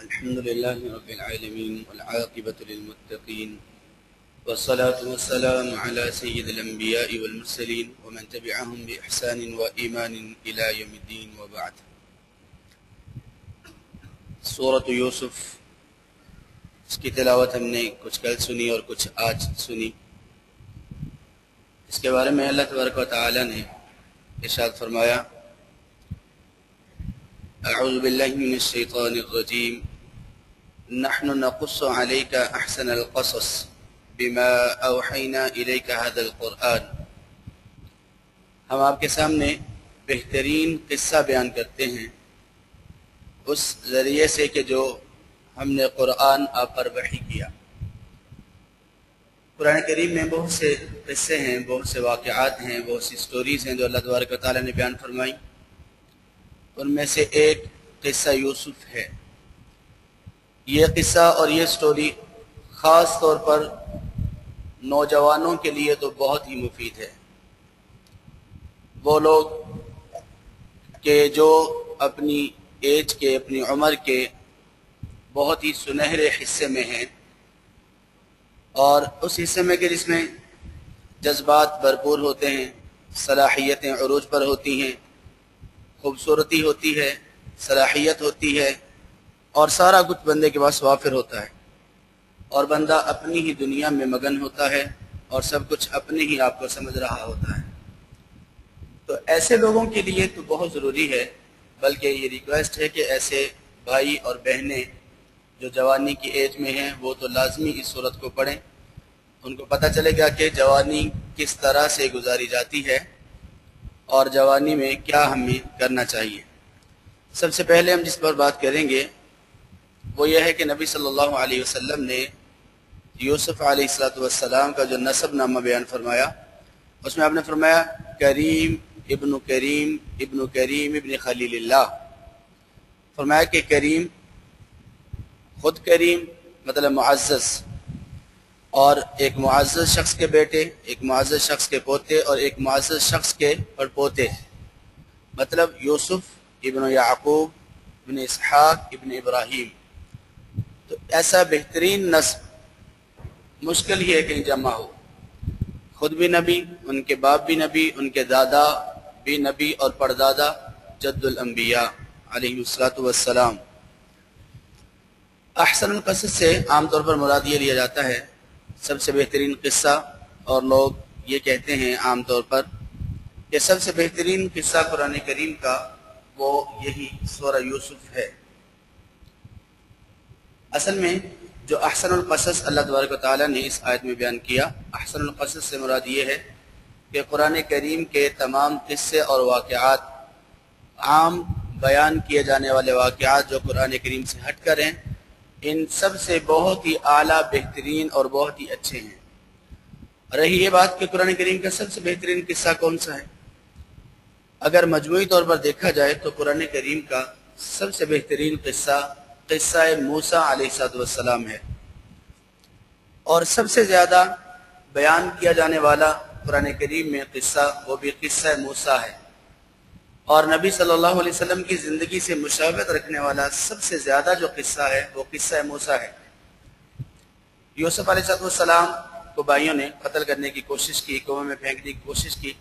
الحمد لله رب العالمين والعاقبة للمتقين والصلاة والسلام على سيد الأنبياء والمرسلين ومن تبعهم بإحسان وإيمان إلى يوم الدين وبعد. سورة یوسف، اس کی تلاوت ہم نے کچھ کل سنی اور کچھ آج سنی. اس کے بارے میں اللہ تبارک و تعالی نے ارشاد فرمایا: اعوذ باللہ من الشیطان الرجیم نحن نقص علیک احسن القصص بما اوحینا الیک هذا القرآن. ہم آپ کے سامنے بہترین قصہ بیان کرتے ہیں اس ذریعے سے کہ جو ہم نے قرآن آپ پر وحی کیا. قرآن کریم میں بہت سے قصے ہیں، بہت سے واقعات ہیں، بہت سی سٹوریز ہیں جو اللہ تبارک و تعالیٰ نے بیان فرمائی. ان میں سے ایک قصہ یوسف ہے. یہ قصہ اور یہ سٹوری خاص طور پر نوجوانوں کے لیے تو بہت ہی مفید ہے. وہ لوگ کہ جو اپنی ایج کے، اپنی عمر کے بہت ہی سنہرے حصے میں ہیں، اور اس حصے میں کہ جس میں جذبات بھرپور ہوتے ہیں، صلاحیتیں عروج پر ہوتی ہیں، خوبصورتی ہوتی ہے، صلاحیت ہوتی ہے، اور سارا کچھ بندے کے پاس وافر ہوتا ہے، اور بندہ اپنی ہی دنیا میں مگن ہوتا ہے اور سب کچھ اپنے ہی آپ کو سمجھ رہا ہوتا ہے. تو ایسے لوگوں کے لیے تو بہت ضروری ہے، بلکہ یہ ریکویسٹ ہے کہ ایسے بھائی اور بہنیں جو جوانی کی ایج میں ہیں وہ تو لازمی اس صورت کو پڑھیں. ان کو پتہ چلے گا کہ جوانی کس طرح سے گزاری جاتی ہے اور جوانی میں کیا ہمیں کرنا چاہیے. سب سے پہلے ہم جس پر بات کریں گے وہ یہ ہے کہ نبی صلی اللہ علیہ وسلم نے یوسف علیہ السلام کا جو نسب نامہ بیان فرمایا، اس میں آپ نے فرمایا کریم ابن کریم ابن کریم ابن خلیل اللہ. فرمایا کہ کریم، خود کریم مطلب معزز، اور ایک معزز شخص کے بیٹے، ایک معزز شخص کے پوتے، اور ایک معزز شخص کے پڑپوتے، مطلب یوسف ابن یعقوب ابن اسحاق ابن ابراہیم. تو ایسا بہترین نسب مشکل ہی ہے کہیں جمع ہو. خود بھی نبی، ان کے باپ بھی نبی، ان کے دادا بھی نبی، اور پردادا جد الانبیاء علیہ السلام. احسن القصص سے عام طور پر مراد یہ لیا جاتا ہے سب سے بہترین قصہ، اور لوگ یہ کہتے ہیں عام طور پر کہ سب سے بہترین قصہ قرآن کریم کا وہ یہی سورہ یوسف ہے. اصل میں جو احسن القصص اللہ تبارک و تعالیٰ نے اس آیت میں بیان کیا، احسن القصص سے مراد یہ ہے کہ قرآن کریم کے تمام قصے اور واقعات، عام بیان کیے جانے والے واقعات جو قرآن کریم سے ہٹ کر ہیں، ان سب سے بہت ہی اعلیٰ، بہترین اور بہت ہی اچھے ہیں. رہی یہ بات کہ قرآن کریم کا سب سے بہترین قصہ کون سا ہے، اگر مجموعی طور پر دیکھا جائے تو قرآن کریم کا سب سے بہترین قصہ قصہ موسیٰ علیہ السلام ہے. اور سب سے زیادہ بیان کیا جانے والا قرآن کریم میں قصہ وہ بھی قصہ موسیٰ ہے. اور نبی صلی اللہ علیہ وسلم کی زندگی سے مشابہت رکھنے والا سب سے زیادہ جو قصہ ہے وہ قصہ موسیٰ ہے. یوسف علیہ السلام کو بھائیوں نے قتل کرنے کی کوشش کی، کنویں میں پھینکنے کی کوشش کی.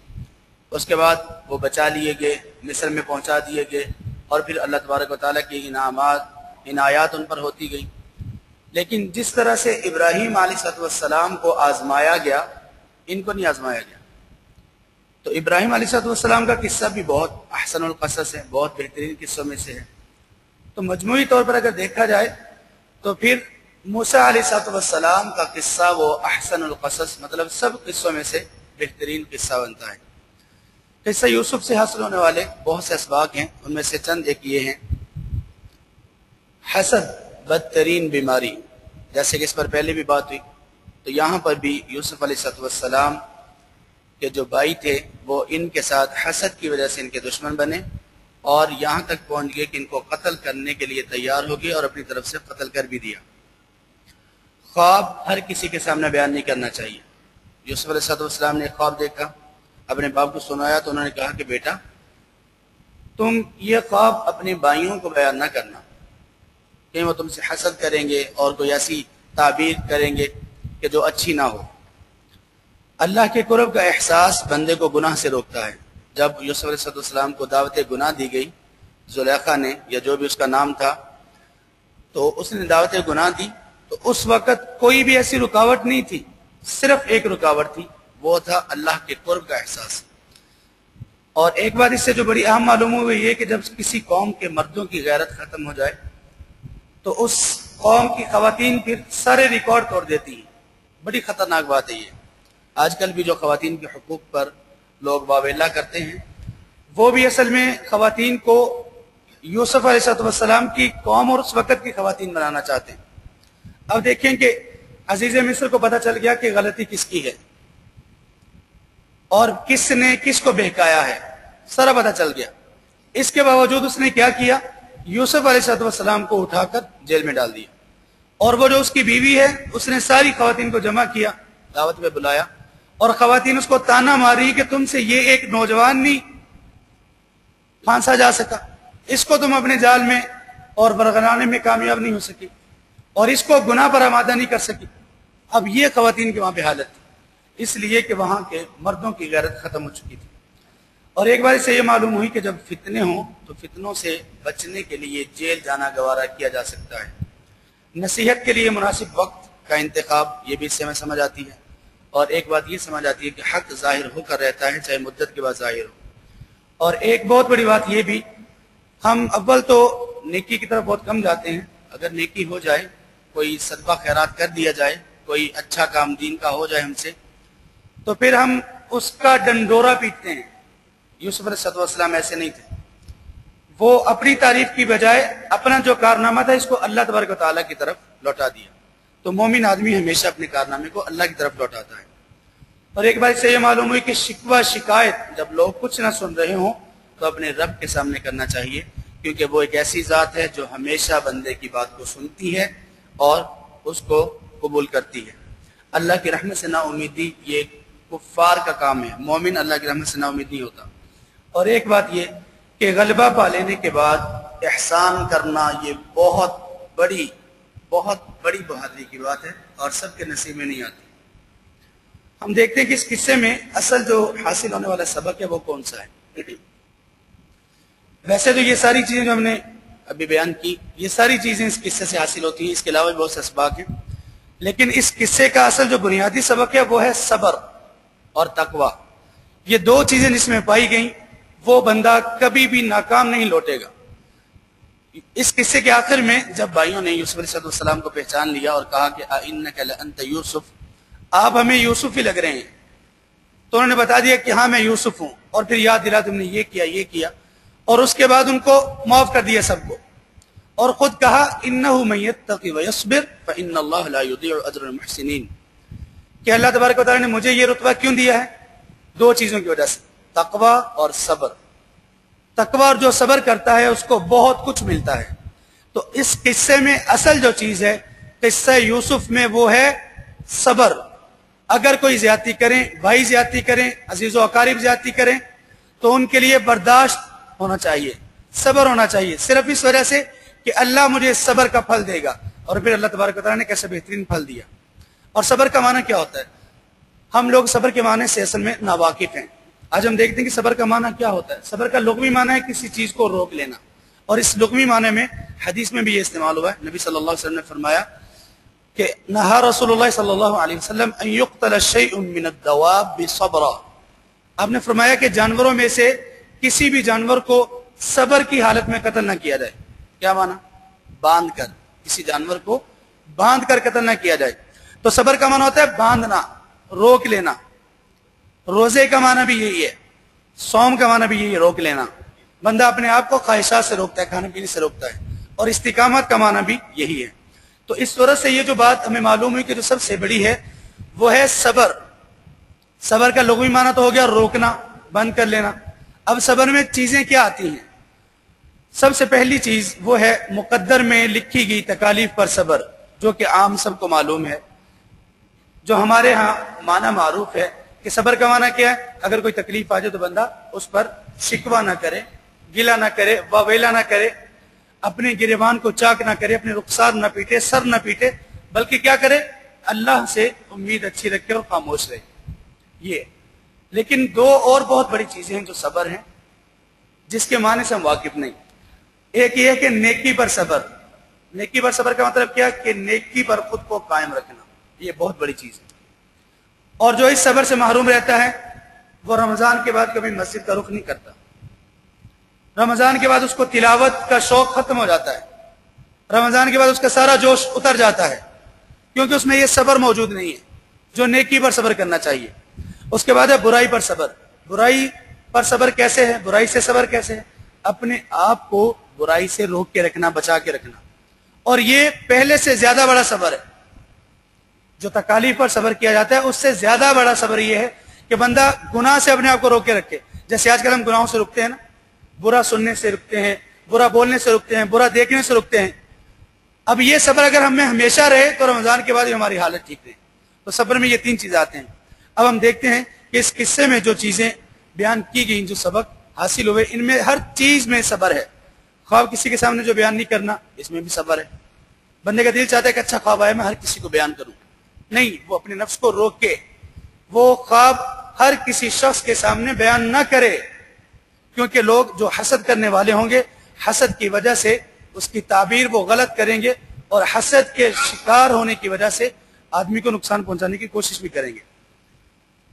اس کے بعد وہ بچا لیے گئے، مصر میں پہنچا دیے گئے، اور پھر اللہ تبارک و تعالیٰ کی عنایات ان پر ہوتی گئی. لیکن جس طرح سے ابراہیم علیہ السلام کو آزمایا گیا، ان کو نہیں آزمایا گیا. تو ابراہیم علیہ السلام کا قصہ بھی بہت احسن القصص ہے، بہت بہترین قصوں میں سے ہے. تو مجموعی طور پر اگر دیکھا جائے تو پھر موسیٰ علیہ السلام کا قصہ وہ احسن القصص، مطلب سب قصوں میں سے بہترین قصہ بنتا ہے. قصہ یوسف سے حاصل ہونے والے بہت سے اسباق ہیں، ان میں سے چند ایک یہ ہیں: حسد، بدترین بیماری، جیسے کہ اس پر پہلے بھی بات ہوئی. تو یہاں پر بھی یوسف علیہ السلام کے جو بھائی تھے وہ ان کے ساتھ حسد کی وجہ سے ان کے دشمن بنے، اور یہاں تک پہنچ گئے کہ ان کو قتل کرنے کے لیے تیار ہو گئے اور اپنی طرف سے قتل کر بھی دیا. خواب ہر کسی کے سامنے بیان نہیں کرنا چاہیے. یوسف علیہ السلام نے خواب دیکھا، اپنے باپ کو سنایا تو انہوں نے کہا کہ بیٹا تم یہ خواب اپنے بھائیوں کو بیان نہ کرنا، کہیں وہ تم سے حسد کریں گے اور کوئی ایسی تعبیر کریں گے کہ جو اچھی نہ ہو۔ اللہ کے قرب کا احساس بندے کو گناہ سے روکتا ہے۔ جب یوسف علیہ السلام کو دعوت گناہ دی گئی زلیخا نے، یا جو بھی اس کا نام تھا، تو اس نے دعوت گناہ دی، تو اس وقت کوئی بھی ایسی رکاوٹ نہیں تھی، صرف ایک رکاوٹ تھی، وہ تھا اللہ کے قرب کا احساس۔ اور ایک بات اس سے جو بڑی اہم معلوم ہوئی یہ کہ جب کسی قوم کے مردوں کی غیرت ختم ہو جائے تو اس قوم کی خواتین پھر سارے ریکارڈ توڑ دیتی ہیں۔ بڑی خطرناک بات ہے یہ۔ آج کل بھی جو خواتین کے حقوق پر لوگ واویلا کرتے ہیں، وہ بھی اصل میں خواتین کو یوسف علیہ السلام کی قوم اور اس وقت کی خواتین بنانا چاہتے ہیں۔ اب دیکھیں کہ عزیز مصر کو پتہ چل گیا کہ غلطی کس کی ہے اور کس نے کس کو بہکایا ہے، سارا پتہ چل گیا۔ اس کے باوجود اس نے کیا کیا؟ یوسف علیہ السلام کو اٹھا کر جیل میں ڈال دیا، اور وہ جو اس کی بیوی ہے اس نے ساری خواتین کو جمع کیا، دعوت میں بلایا، اور خواتین اس کو تانا ماری کہ تم سے یہ ایک نوجوان نہیں پھانسا جا سکا، اس کو تم اپنے جال میں اور برگلانے میں کامیاب نہیں ہو سکی، اور اس کو گناہ پر آمادہ نہیں کر سکی۔ اب یہ خواتین کی وہاں پہ حالت تھی، اس لیے کہ وہاں کے مردوں کی غیرت ختم ہو چکی تھی۔ اور ایک بار سے یہ معلوم ہوئی کہ جب فتنے ہوں تو فتنوں سے بچنے کے لیے جیل جانا گوارا کیا جا سکتا ہے۔ نصیحت کے لیے مناسب وقت کا انتخاب، یہ بھی اس سے ہمیں سمجھ آتی ہے۔ اور ایک بات یہ سمجھ آتی ہے کہ حق ظاہر ہو کر رہتا ہے چاہے مدت کے بعد ظاہر ہو۔ اور ایک بہت بڑی بات یہ بھی، ہم اول تو نیکی کی طرف بہت کم جاتے ہیں۔ اگر نیکی ہو جائے، کوئی صدقہ خیرات کر دیا جائے، کوئی اچھا کام دین کا ہو جائے ہم سے، تو پھر ہم اس کا ڈنڈورا پیٹتے ہیں۔ یوسف علیہ السلام ایسے نہیں تھے، وہ اپنی تعریف کی بجائے اپنا جو کارنامہ تھا اس کو اللہ تبارک و تعالیٰ کی طرف لوٹا دیا۔ تو مومن آدمی ہمیشہ اپنے کارنامے کو اللہ کی طرف لوٹاتا ہے۔ اور ایک بار سے یہ معلوم ہوئی کہ شکوہ شکایت جب لوگ کچھ نہ سن رہے ہوں تو اپنے رب کے سامنے کرنا چاہیے، کیونکہ وہ ایک ایسی ذات ہے جو ہمیشہ بندے کی بات کو سنتی ہے اور اس کو قبول کرتی ہے۔ اللہ کی رحمت سے نا امیدی یہ کفار کا کام ہے، مومن اللہ کی رحمت سے نا امید نہیں ہوتا۔ اور ایک بات یہ کہ غلبہ پا لینے کے بعد احسان کرنا یہ بہت بڑی بہادری کی بات ہے اور سب کے نصیب میں نہیں آتی۔ ہم دیکھتے ہیں کہ اس قصے میں اصل جو حاصل ہونے والا سبق ہے وہ کون سا ہے۔ ویسے تو یہ ساری چیزیں جو ہم نے ابھی بیان کی، یہ ساری چیزیں اس قصے سے حاصل ہوتی ہیں، اس کے علاوہ بھی بہت سے اسباق ہیں، لیکن اس قصے کا اصل جو بنیادی سبق ہے وہ ہے صبر اور تقوی۔ یہ دو چیزیں جس میں پائی گئیں وہ بندہ کبھی بھی ناکام نہیں لوٹے گا۔ اس قصے کے آخر میں جب بھائیوں نے یوسف علیہ السلام کو پہچان لیا اور کہا کہ اِنَّكَ لَأَنْتَ یوسف، آپ ہمیں یوسف ہی لگ رہے ہیں، تو انہوں نے بتا دیا کہ ہاں میں یوسف ہوں، اور پھر یاد دلا تم نے یہ کیا، اور اس کے بعد ان کو معاف کر دیا سب کو، اور خود کہا اِنَّهُ مَن يَتَّقِ وَيَصْبِرْ فَإِنَّ اللَّهَ لَا يُضِيعُ أَجْرَ الْمُحْسِنِينَ کہ اللہ تبارک و تعالیٰ نے مجھے یہ رتبہ کیوں دیا ہے؟ دو چیزوں کی وجہ سے، تقوی اور صبر۔ تقوی اور جو صبر کرتا ہے اس کو بہت کچھ ملتا ہے۔ تو اس قصے میں اصل جو چیز ہے قصہ یوسف میں وہ ہے صبر۔ اگر کوئی زیادتی کریں، بھائی زیادتی کریں، عزیز و اقارب زیادتی کریں، تو ان کے لیے برداشت ہونا چاہیے، صبر ہونا چاہیے، صرف اس وجہ سے کہ اللہ مجھے صبر کا پھل دے گا۔ اور پھر اللہ تبارک و تعالیٰ نے کیسے بہترین پھل دیا۔ اور صبر کا معنی کیا ہوتا ہے؟ ہم لوگ صبر کے معنی سے اصل میں ناواقف ہیں۔ آج ہم دیکھتے ہیں کہ صبر کا معنی کیا ہوتا ہے۔ صبر کا لغوی معنی ہے کسی چیز کو روک لینا، اور اس لغوی معنی میں حدیث میں بھی یہ استعمال ہوا ہے۔ نبی صلی اللہ علیہ وسلم نے فرمایا کہ نہا رسول اللہ صلی اللہ علیہ وسلم ان یقتل شیء من الدواب صبرا، آپ نے فرمایا کہ جانوروں میں سے کسی بھی جانور کو صبر کی حالت میں قتل نہ کیا جائے۔ کیا معنی؟ باندھ کر، کسی جانور کو باندھ کر قتل نہ کیا جائے۔ تو صبر کا معنی ہوتا ہے باندھنا، روک لینا۔ روزے کا معنی بھی یہی ہے، صوم کا معنی بھی یہی ہے، روک لینا۔ بندہ اپنے آپ کو خواہشات سے روکتا ہے، کھانے پینے سے روکتا ہے۔ اور استقامت کا معنی بھی یہی ہے۔ تو اس صورت سے یہ جو بات ہمیں معلوم ہوئی کہ جو سب سے بڑی ہے وہ ہے صبر۔ صبر کا لغوی معنی تو ہو گیا روکنا، بند کر لینا۔ اب صبر میں چیزیں کیا آتی ہیں؟ سب سے پہلی چیز وہ ہے مقدر میں لکھی گئی تکالیف پر صبر، جو کہ عام سب کو معلوم ہے، جو ہمارے ہاں معنی معروف ہے کہ صبر کا معنی کیا ہے؟ اگر کوئی تکلیف آ جائے تو بندہ اس پر شکوہ نہ کرے، گلہ نہ کرے، واویلا نہ کرے، اپنے گریبان کو چاک نہ کرے، اپنے رخسار نہ پیٹے، سر نہ پیٹے، بلکہ کیا کرے؟ اللہ سے امید اچھی رکھے اور خاموش رہے. یہ لیکن دو اور بہت بڑی چیزیں ہیں جو صبر ہیں، جس کے معنی سے ہم واقف نہیں. ایک یہ ہے کہ نیکی پر صبر. نیکی پر صبر کا مطلب کیا؟ کہ نیکی پر خود کو قائم رکھنا. یہ بہت بڑی چیز ہے. اور جو اس صبر سے محروم رہتا ہے وہ رمضان کے بعد کبھی مسجد کا رخ نہیں کرتا. رمضان کے بعد اس کو تلاوت کا شوق ختم ہو جاتا ہے. رمضان کے بعد اس کا سارا جوش اتر جاتا ہے، کیونکہ اس میں یہ صبر موجود نہیں ہے جو نیکی پر صبر کرنا چاہیے. اس کے بعد ہے برائی پر صبر. برائی پر صبر کیسے ہے؟ برائی سے صبر کیسے ہے؟ اپنے آپ کو برائی سے روک کے رکھنا، بچا کے رکھنا. اور یہ پہلے سے زیادہ بڑا صبر ہے. جو تکالیف پر صبر کیا جاتا ہے اس سے زیادہ بڑا صبر یہ ہے کہ بندہ گناہ سے اپنے آپ کو روک کے رکھے. جیسے آج کل ہم گناہوں سے رکتے ہیں نا، برا سننے سے رکتے ہیں، برا بولنے سے رکتے ہیں، برا دیکھنے سے رکتے ہیں. اب یہ صبر اگر ہم میں ہمیشہ رہے تو رمضان کے بعد بھی ہماری حالت ٹھیک رہے. تو صبر میں یہ تین چیزیں آتے ہیں. اب ہم دیکھتے ہیں کہ اس قصے میں جو چیزیں بیان کی گئی، جو سبق حاصل ہوئے، ان میں ہر چیز میں صبر ہے. خواب کسی کے سامنے جو بیان نہیں کرنا، اس میں بھی صبر ہے. بندے کا دل چاہتا ہے کہ اچھا خواب آئے، میں ہر کسی کو بیان کروں. نہیں، وہ اپنے نفس کو روک کے وہ خواب ہر کسی شخص کے سامنے بیان نہ کرے، کیونکہ لوگ جو حسد کرنے والے ہوں گے، حسد کی وجہ سے اس کی تعبیر وہ غلط کریں گے، اور حسد کے شکار ہونے کی وجہ سے آدمی کو نقصان پہنچانے کی کوشش بھی کریں گے.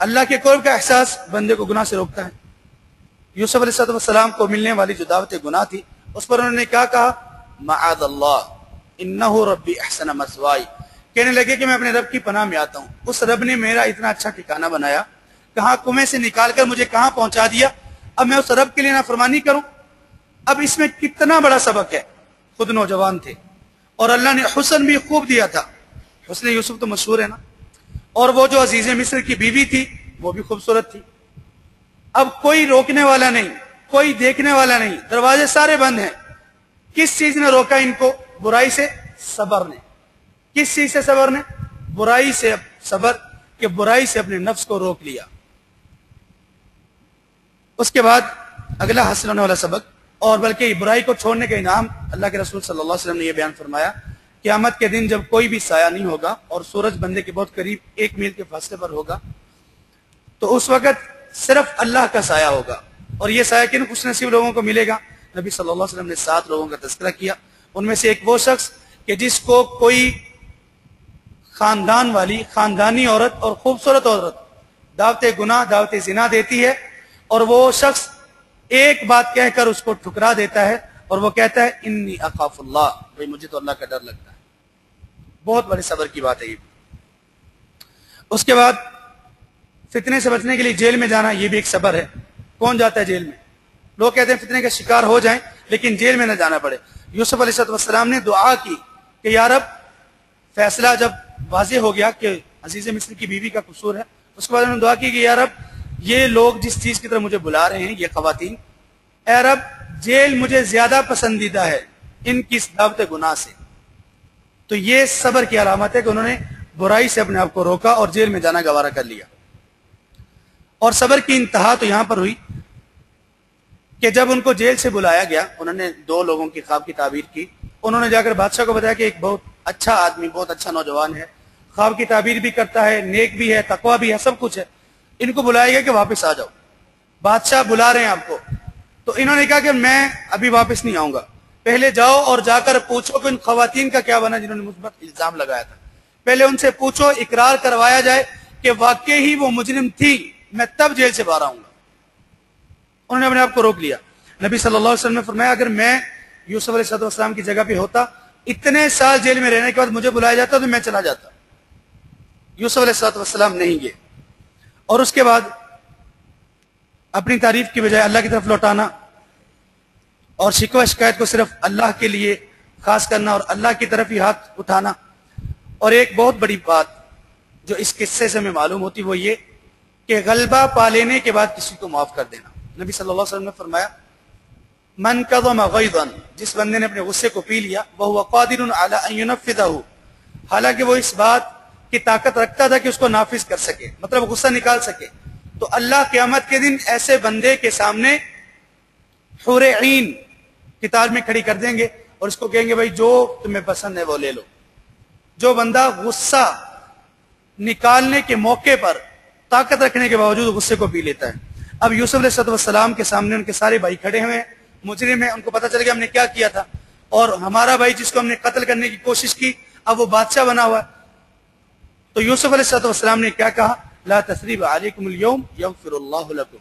اللہ کے قرب کا احساس بندے کو گناہ سے روکتا ہے. یوسف علیہ السلام کو ملنے والی جو دعوت گناہ تھی، اس پر انہوں نے کیا کہا؟ معاذ اللہ انہ ربی احسن مثوائی. کہنے لگے کہ میں اپنے رب کی پناہ میں آتا ہوں. اس رب نے میرا اتنا اچھا ٹھکانہ بنایا، کہاں کنویں سے نکال کر مجھے کہاں پہنچا دیا. اب میں اس رب کے لیے نافرمانی کروں؟ اب اس میں کتنا بڑا سبق ہے. خود نوجوان تھے اور اللہ نے حسن بھی خوب دیا تھا. حسن یوسف تو مشہور ہے نا. اور وہ جو عزیز مصر کی بیوی تھی وہ بھی خوبصورت تھی. اب کوئی روکنے والا نہیں، کوئی دیکھنے والا نہیں، دروازے سارے بند ہیں. کس چیز نے روکا ان کو؟ برائی سے. صبر نے. کس چیز سے صبر نے؟ برائی سے صبر، کہ برائی سے اپنے نفس کو روک لیا. اس کے بعد اگلا حاصل ہونے والا سبق، اور بلکہ برائی کو چھوڑنے کا انعام، اللہ کے رسول صلی اللہ علیہ وسلم نے یہ بیان فرمایا، قیامت کے دن جب کوئی بھی سایہ نہیں ہوگا اور سورج بندے کے بہت قریب 1 میل کے فاصلے پر ہوگا، تو اس وقت صرف اللہ کا سایہ ہوگا. اور یہ سایہ کن خوش نصیب لوگوں کو ملے گا؟ نبی صلی اللہ علیہ وسلم نے 7 لوگوں کا تذکرہ کیا. ان میں سے ایک وہ شخص کہ جس کو کوئی خاندان والی، خاندانی عورت اور خوبصورت عورت دعوت گناہ، دعوت زنا دیتی ہے، اور وہ شخص ایک بات کہہ کر اس کو ٹھکرا دیتا ہے، اور وہ کہتا ہے انی اخاف اللہ، بھئی مجھے تو اللہ کا ڈر لگتا ہے. بہت بڑے صبر کی بات ہے یہ. اس کے بعد فتنے سے بچنے کے لیے جیل میں جانا، یہ بھی ایک صبر ہے. کون جاتا ہے جیل میں؟ لوگ کہتے ہیں فتنے کا شکار ہو جائیں لیکن جیل میں نہ جانا پڑے. یوسف علیہ السلام نے دعا کی کہ یا رب، فیصلہ جب واضح ہو گیا کہ عزیز مصر کی بیوی کا قصور ہے، اس کے بعد انہوں نے دعا کی کہ یا رب، یہ لوگ جس چیز کی طرف مجھے بلا رہے ہیں، یہ خواتین، اے رب جیل مجھے زیادہ پسندیدہ ہے ان کی دعوت گناہ سے. تو یہ صبر کی علامت ہے کہ انہوں نے برائی سے اپنے آپ کو روکا اور جیل میں جانا گوارا کر لیا. اور صبر کی انتہا تو یہاں پر ہوئی کہ جب ان کو جیل سے بلایا گیا، انہوں نے 2 لوگوں کی خواب کی تعبیر کی. انہوں نے جا کر بادشاہ کو بتایا کہ ایک بہت اچھا آدمی، بہت اچھا نوجوان ہے، خواب کی تعبیر بھی کرتا ہے، نیک بھی ہے، تقویٰ بھی ہے، سب کچھ ہے. ان کو بلایا گیا کہ واپس آ جاؤ، بادشاہ بلا رہے ہیں آپ کو. تو انہوں نے کہا کہ میں ابھی واپس نہیں آؤں گا، پہلے جاؤ اور جا کر پوچھو کہ ان خواتین کا کیا بنا جنہوں نے مجھ پر الزام لگایا تھا. پہلے ان سے پوچھو، اقرار کروایا جائے کہ واقعی ہی وہ مجرم تھی، میں تب جیل سے باہر آؤں گا. انہوں نے اپنے آپ کو روک لیا. نبی صلی اللہ علیہ وسلم نے فرمایا اگر میں یوسف علیہ السلام کی جگہ پہ ہوتا، اتنے سال جیل میں رہنے کے بعد مجھے بلایا جاتا تو میں چلا جاتا. یوسف علیہ السلام نہیں گئے. اور اس کے بعد اپنی تعریف کی بجائے اللہ کی طرف لوٹانا اور شکوہ شکایت کو صرف اللہ کے لیے خاص کرنا اور اللہ کی طرف ہی ہاتھ اٹھانا. اور ایک بہت بڑی بات جو اس قصے سے ہمیں معلوم ہوتی وہ یہ کہ غلبہ پا لینے کے بعد کسی کو معاف کر دینا. نبی صلی اللہ علیہ وسلم نے فرمایا من کظم غیظا، جس بندے نے اپنے غصے کو پی لیا، وہو قادر علی ان ینفذہ، حالانکہ وہ اس بات کی طاقت رکھتا تھا کہ اس کو نافذ کر سکے، مطلب غصہ نکال سکے، تو اللہ قیامت کے دن ایسے بندے کے سامنے حور عین کتاب میں کھڑی کر دیں گے اور اس کو کہیں گے بھائی جو تمہیں پسند ہے وہ لے لو. جو بندہ غصہ نکالنے کے موقع پر طاقت رکھنے کے باوجود غصے کو پی لیتا ہے. اب یوسف علیہ السلام کے سامنے ان کے سارے بھائی کھڑے ہوئے ہیں, مجرم ہیں, ان کو پتہ چل گیا ہم نے کیا کیا تھا, اور ہمارا بھائی جس کو ہم نے قتل کرنے کی کوشش کی اب وہ بادشاہ بنا ہوا ہے. تو یوسف علیہ السلام نے کیا کہا, لا تثریب علیکم اليوم یغفر اللہ لکم,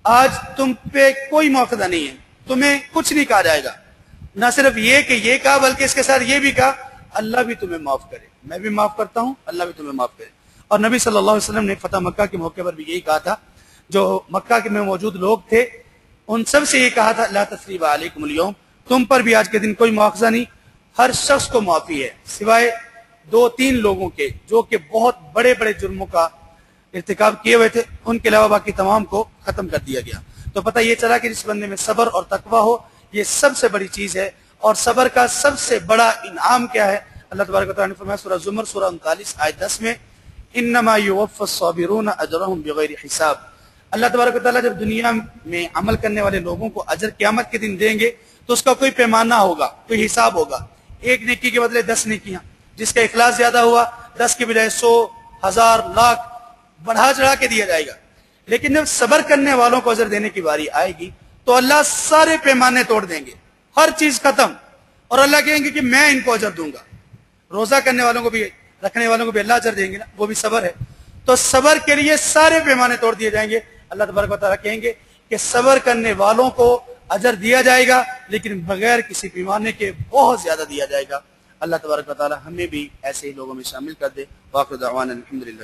آج تم پہ کوئی مواخذہ نہیں ہے, تمہیں کچھ نہیں کہا جائے گا. نہ صرف یہ کہ یہ کہا بلکہ اس کے ساتھ یہ بھی کہا اللہ بھی تمہیں معاف کرے, میں بھی معاف کرتا ہوں, اللہ بھی تمہیں معاف کرے. اور نبی صلی اللہ علیہ وسلم نے فتح مکہ کے موقع پر بھی یہی کہا تھا, جو مکہ کے میں موجود لوگ تھے ان سب سے یہ کہا تھا لا تثریب علیکم اليوم, تم پر بھی آج کے دن کوئی مواخذہ نہیں, ہر شخص کو معافی ہے سوائے 2-3 لوگوں کے جو کہ بہت بڑے بڑے جرموں کا ارتکاب کیے ہوئے تھے, ان کے علاوہ باقی تمام کو ختم کر دیا گیا. تو پتہ یہ چلا کہ جس بندے میں صبر اور تقوی ہو یہ سب سے بڑی چیز ہے. اور صبر کا سب سے بڑا انعام کیا ہے, اللہ تبارک و تعالیٰ نے فرمایا سورہ زمر سورہ 39 آیت 10 میں, انما یوفی الصابرون اجرهم بغیر حساب. اللہ تبارک و تعالیٰ جب دنیا میں عمل کرنے والے لوگوں کو اجر قیامت کے دن دیں گے تو اس کا کوئی پیمانہ ہوگا, کوئی حساب ہوگا. ایک نیکی کے بدلے 10 نیکیاں, جس کا اخلاص زیادہ ہوا 10 کے بجائے 100, 1000, لاکھ بڑھا چڑھا کے دیا جائے گا. لیکن جب صبر کرنے والوں کو اجر دینے کی باری آئے گی تو اللہ سارے پیمانے توڑ دیں گے, ہر چیز ختم, اور اللہ کہیں گے کہ میں ان کو اجر دوں گا. روزہ کرنے والوں کو بھی رکھنے والوں کو بھی اللہ اجر دیں گے نا, وہ بھی صبر ہے. تو صبر کے لیے سارے پیمانے توڑ دیے جائیں گے. اللہ تبارک و تعالیٰ کہیں گے کہ صبر کرنے والوں کو اجر دیا جائے گا لیکن بغیر کسی پیمانے کے بہت زیادہ دیا جائے گا. اللہ تبارک و تعالیٰ ہمیں بھی ایسے ہی لوگوں میں شامل کر دے. واخر دعوانا الحمدللہ.